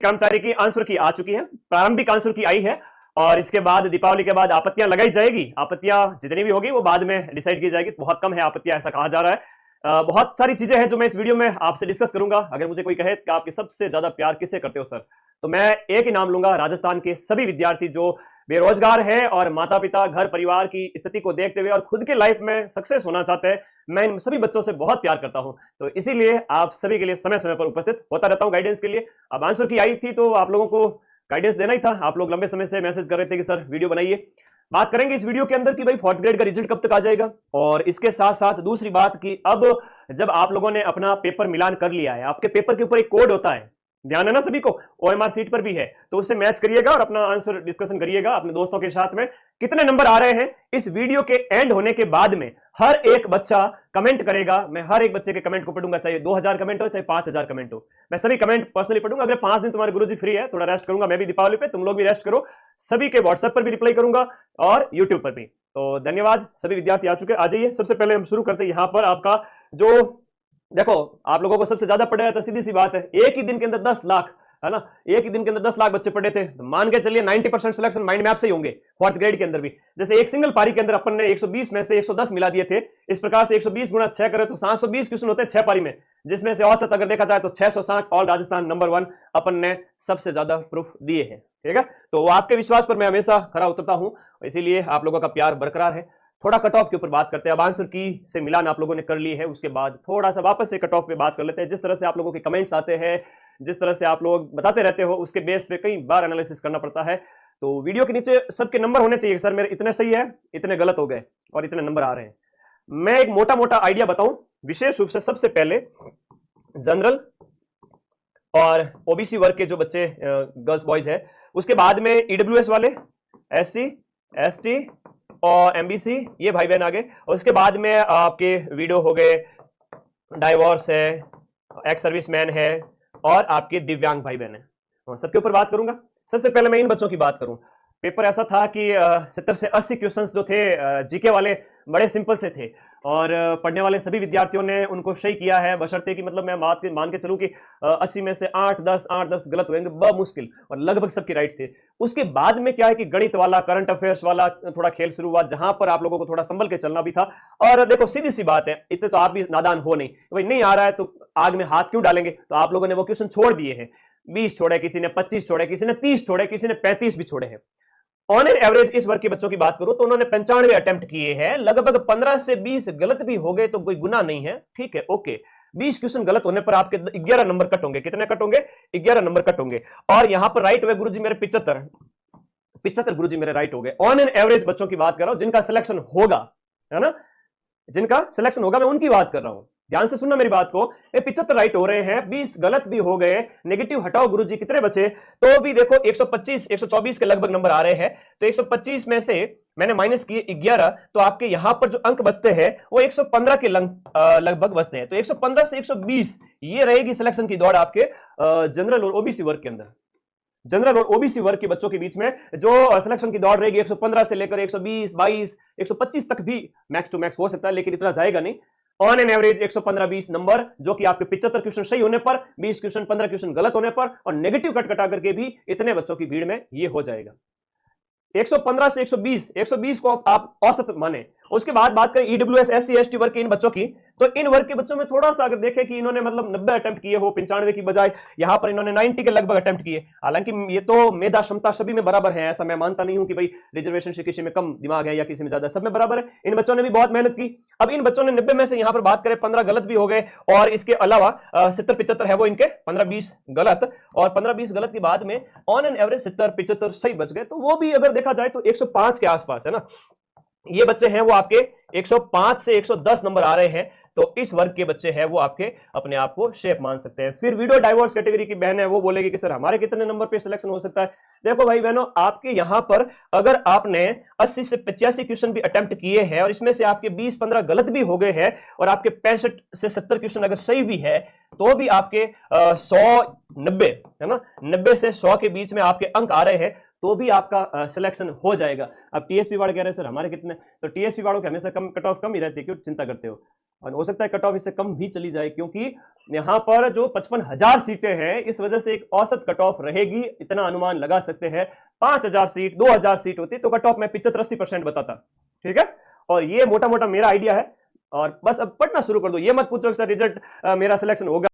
कर्मचारी की आंसर की आ चुकी है, प्रारंभिक आंसर की आई है, और इसके बाद दीपावली के बाद आपत्तियां लगाई जाएगी। आपत्तियां जितनी भी होगी वो बाद में डिसाइड की जाएगी। बहुत कम है आपत्तियां, ऐसा कहा जा रहा है। बहुत सारी चीजें हैं जो मैं इस वीडियो में आपसे डिस्कस करूंगा। अगर मुझे कोई कहे कि आपके सबसे ज्यादा प्यार किसे करते हो सर, तो मैं एक ही नाम लूंगा, राजस्थान के सभी विद्यार्थी जो बेरोजगार है और माता पिता घर परिवार की स्थिति को देखते हुए और खुद के लाइफ में सक्सेस होना चाहते हैं। मैं इन सभी बच्चों से बहुत प्यार करता हूं, तो इसीलिए आप सभी के लिए समय समय पर उपस्थित होता रहता हूं गाइडेंस के लिए। अब आंसर की आई थी तो आप लोगों को गाइडेंस देना ही था। आप लोग लंबे समय से मैसेज कर रहे थे कि सर वीडियो बनाइए। बात करेंगे इस वीडियो के अंदर कि भाई फोर्थ ग्रेड का रिजल्ट कब तक आ जाएगा, और इसके साथ साथ दूसरी बात कि अब जब आप लोगों ने अपना पेपर मिलान कर लिया है, आपके पेपर के ऊपर एक कोड होता है, ध्यान है ना सभी को, ओएमआर सीट पर भी है, तो उससे मैच करिएगा और अपना आंसर डिस्कशन करिएगा अपने दोस्तों के साथ में। कितने नंबर आ रहे हैं इस वीडियो के एंड होने के बाद में हर एक बच्चा कमेंट करेगा। मैं हर एक बच्चे के कमेंट को पढ़ूंगा, चाहे 2000 कमेंट हो चाहे 5000 कमेंट हो, मैं सभी कमेंट पर्सनली पढ़ूंगा। अगले 5 दिन तुम्हारे गुरुजी फ्री है, थोड़ा रेस्ट करूंगा मैं भी दीपावली पे, तुम लोग भी रेस्ट करो। सभी के व्हाट्सएप पर भी रिप्लाई करूंगा और यूट्यूब पर भी। तो धन्यवाद, सभी विद्यार्थी आ चुके, आ जाइए। सबसे पहले हम शुरू करते हैं यहाँ पर आपका जो, देखो आप लोगों को सबसे ज्यादा पढ़ा है तो सीधी सी बात है, एक ही दिन के अंदर 10 लाख, है ना, एक ही दिन के अंदर 10 लाख बच्चे पढ़े थे, तो मान के चलिए 90% सिलेक्शन माइंड मैप से ही होंगे फोर्थ ग्रेड के अंदर भी। जैसे एक सिंगल पारी के अंदर अपन ने 120 में से 110 मिला दिए थे, इस प्रकार से 120 गुणा 6 करें तो 720 क्वेश्चन होते हैं 6 पारी में, जिसमें से औसत अगर देखा जाए तो 660 ऑल राजस्थान नंबर 1 अपन ने सबसे ज्यादा प्रूफ दिए हैं। ठीक है, तो आपके विश्वास पर मैं हमेशा खरा उतरता हूं, इसीलिए आप लोगों का प्यार बरकरार है। थोड़ा कट ऑफ के ऊपर बात करते हैं। अब आंसर की से मिलान आप लोगों ने कर ली है, उसके बाद थोड़ा सा वापस से कट ऑफ पे बात कर लेते हैं। जिस तरह से आप लोगों के कमेंट्स आते हैं, जिस तरह से आप लोग बताते रहते हो, उसके बेस पे कई बार एनालिसिस करना पड़ता है। तो वीडियो के नीचे सबके नंबर होने चाहिए, सर मेरे इतने सही है, इतने गलत हो गए और इतने नंबर आ रहे हैं। मैं एक मोटा मोटा आइडिया बताऊं, विशेष रूप से सबसे पहले जनरल और ओबीसी वर्ग के जो बच्चे गर्ल्स बॉयज है, उसके बाद में ईडब्ल्यूएस वाले, एससी एसटी और एमबीसी, ये भाई बहन आगे, और उसके बाद में आपके वीडियो हो गए, डाइवोर्स है, एक्स सर्विसमैन है, और आपके दिव्यांग भाई बहन है, सबके ऊपर बात करूंगा। सबसे पहले मैं इन बच्चों की बात करूं, पेपर ऐसा था कि 70 से 80 क्वेश्चंस जो थे जीके वाले बड़े सिंपल से थे, और पढ़ने वाले सभी विद्यार्थियों ने उनको सही किया है, बशर्ते कि मतलब मैं मान के चलूं कि 80 में से 8-10 गलत होंगे बमुश्किल, और लगभग सबके राइट थे। उसके बाद में क्या है कि गणित वाला, करंट अफेयर्स वाला थोड़ा खेल शुरू हुआ, जहां पर आप लोगों को थोड़ा संभल के चलना भी था। और देखो सीधी सी बात है, इतने तो आप भी नादान हो नहीं, भाई नहीं आ रहा है तो आग में हाथ क्यों डालेंगे। तो आप लोगों ने वो क्वेश्चन छोड़ दिए हैं, 20 छोड़े, किसी ने 25 छोड़े, किसी ने 30 छोड़े, किसी ने 35 भी छोड़े हैं। ऑन एन एवरेज इस वर्ग के बच्चों की बात करूं तो उन्होंने 95 अटेम्प्ट किए हैं, लगभग 15 से 20 गलत भी हो गए तो कोई गुना नहीं है, ठीक है, ओके। 20 क्वेश्चन गलत होने पर आपके 11 नंबर कट होंगे। कितने कट होंगे? 11 नंबर कट होंगे। और यहां पर राइट हुए गुरुजी मेरे 75 गुरुजी मेरे राइट हो गए। ऑन एन एवरेज बच्चों की बात कर रहा हूं, जिनका सिलेक्शन होगा, है ना, जिनका सिलेक्शन होगा, मैं उनकी बात कर रहा हूं। ध्यान से सुनना मेरी बात को, 75 राइट हो रहे हैं, 20 गलत भी हो गए, नेगेटिव हटाओ गुरुजी, कितने बचे? तो भी देखो 125 124 के लगभग नंबर आ रहे हैं। तो 125 में से मैंने माइनस किए 11, तो आपके यहां पर जो अंक बचते हैं वो 115 के लगभग बचते हैं। तो 115 से 120 ये रहेगी सिलेक्शन की दौड़ आपके जनरल और ओबीसी वर्ग के अंदर। जनरल और ओबीसी वर्ग के बच्चों के बीच में जो सिलेक्शन की दौड़ रहेगी 115 से लेकर 120, 22, 125 तक भी मैक्स टू मैक्स हो सकता है, लेकिन इतना जाएगा नहीं। ऑन एन एवरेज 115-20 नंबर, जो कि आपके 75 क्वेश्चन सही होने पर, 20 क्वेश्चन 15 क्वेश्चन गलत होने पर, और नेगेटिव कट कटा करके भी इतने बच्चों की भीड़ में ये हो जाएगा। 115 से 120 को आप औसत माने। उसके बाद बात करें ईडब्ल्यूएस, एससी, एसटी वर्ग के इन बच्चों की, तो इन वर्ग के बच्चों में थोड़ा सा अगर देखें कि इन्होंने मतलब 90 अटेम्प्ट किए हो 95 की बजाय, यहां पर इन्होंने 90 के लगभग अटेम्प्ट किए। हालांकि ये तो मेधा क्षमता सभी में बराबर है, ऐसा मैं मानता नहीं हूं कि भाई रिजर्वेशन से किसी में कम दिमाग है या किसी में ज्यादा, सब में बराबर है। इन बच्चों ने भी बहुत मेहनत की। अब इन बच्चों ने 90 में से यहां पर बात करें 15 गलत भी हो गए, और इसके अलावा 70-75 है वो इनके 15-20 गलत, और 15-20 गलत के बाद में ऑन एन एवरेज 70-75 सही बच गए। तो वो भी अगर देखा जाए तो 105 के आसपास है ना, ये बच्चे हैं वो आपके 105 से 110 नंबर आ रहे हैं। तो इस वर्ग के बच्चे हैं वो आपके अपने आप को शेप मान सकते हैं। फिर वीडियो डाइवोर्स कैटेगरी की बहन है, वो बोलेगी कि सर हमारे कितने नंबर पे सिलेक्शन हो सकता है। देखो भाई बहनों, आपके यहां पर अगर आपने 80 से 85 क्वेश्चन भी अटेम्प्ट किए हैं, और इसमें से आपके 20-15 गलत भी हो गए हैं, और आपके 65 से 70 क्वेश्चन अगर सही भी है, तो भी आपके 100-90 है ना, 90 से 100 के बीच में आपके अंक आ रहे हैं, तो भी आपका सिलेक्शन हो जाएगा। अब टीएसपी वाले कह रहे हैं सर हमारे कितने, तो टीएसपी वालों के हमेशा कम कट ऑफ कम ही रहती है, क्यों चिंता करते हो? और हो सकता है कट ऑफ इससे कम भी चली जाए, क्योंकि यहां पर जो 55,000 सीटें हैं, इस वजह से एक औसत कट ऑफ रहेगी, इतना अनुमान लगा सकते हैं। 5,000 सीट, 2,000 सीट होती तो कट ऑफ मैं 75-80% बताता। ठीक है, और ये मोटा मोटा मेरा आइडिया है। और बस अब पढ़ना शुरू कर दो, ये मत पूछो कि सर रिजल्ट मेरा सिलेक्शन होगा